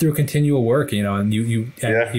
through continual work, you know, and you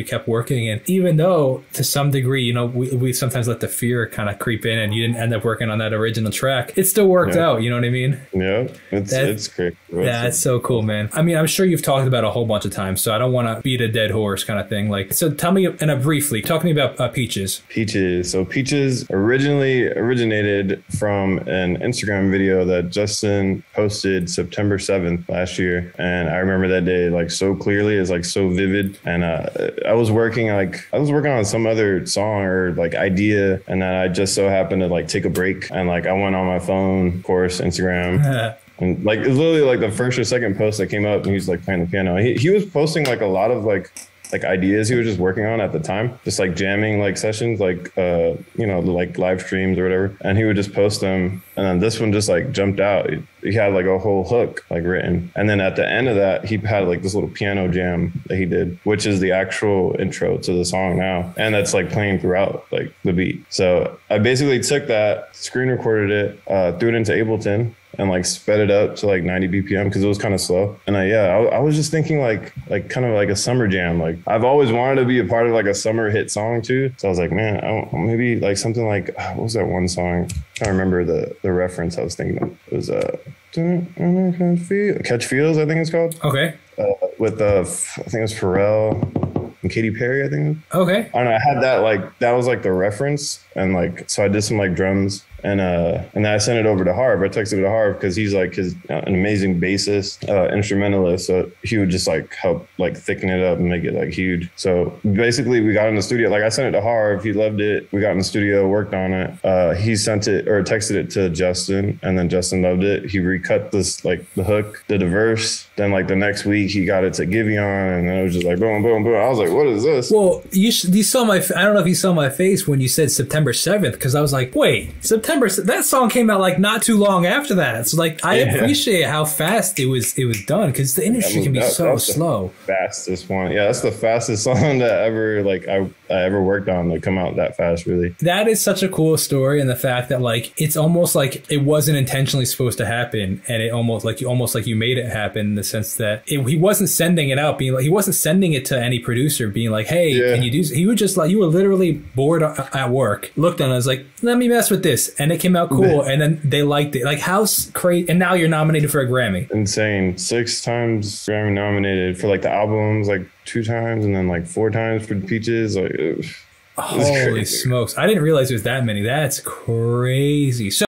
kept working. And even though to some degree, you know, we sometimes let the fear kind of creep in and you didn't end up working on that original track, it still worked out. You know what I mean? Yeah, it's great. Yeah, it's so cool, man. I mean, I'm sure you've talked about it a whole bunch of times, so I don't want to beat a dead horse kind of thing. Like, so tell me, briefly, talk to me about Peaches. Peaches. So Peaches originally originated from an Instagram video that Justin posted September 7th last year. And I remember that day like so clearly. It's like so vivid. And I was working on some other song or like idea. And then I just so happened to like take a break and like I went on my phone, of course, Instagram. And like, it was literally like the first or second post that came up and he was like playing the piano. He was posting like a lot of like ideas he was just working on at the time, just like jamming like sessions, like, you know, like live streams or whatever. And he would just post them. And then this one just like jumped out. He had like a whole hook like written. And then at the end of that, he had like this little piano jam that he did, which is the actual intro to the song now. And that's like playing throughout like the beat. So I basically took that, screen recorded it, threw it into Ableton and like sped it up to like 90 BPM because it was kind of slow. And I was just thinking like kind of like a summer jam. Like I've always wanted to be a part of like a summer hit song too. So I was like, man, maybe like something like, what was that one song? I can't remember the reference I was thinking of. It was Catch Feels, I think it's called. Okay. With I think it was Pharrell and Katy Perry, I think. Okay. I don't know. I had that like, that was like the reference. And like, so I did some like drums. And then I sent it over to Harv. I texted it to Harv because he's like an amazing bassist, instrumentalist. So he would just like help like thicken it up and make it like huge. So basically we got in the studio. Like I sent it to Harv. He loved it. We got in the studio, worked on it. He sent it or texted it to Justin and then Justin loved it. He recut this, like the hook, did the verse. Then like the next week he got it to Giveon and then it was just like boom, boom, boom. I was like, what is this? Well, you saw I don't know if you saw my face when you said September 7th because I was like, wait, that song came out like not too long after that. So like I appreciate how fast it was done because the industry can be so slow. Fastest one. Yeah, that's the fastest song that ever like I ever worked on to come out that fast, really. That is such a cool story, and the fact that like it's almost like it wasn't intentionally supposed to happen and it almost like you made it happen in the sense that he wasn't sending it out being like, he wasn't sending it to any producer being like, hey, can you do he would just like, you were literally bored at work, looked on it, was like, let me mess with this, and it came out cool, and then they liked it. Like, how crazy! And now you're nominated for a Grammy. Insane. 6 times Grammy nominated for like the albums, like 2 times, and then like 4 times for Peaches. Like, holy smokes! I didn't realize there was that many. That's crazy. So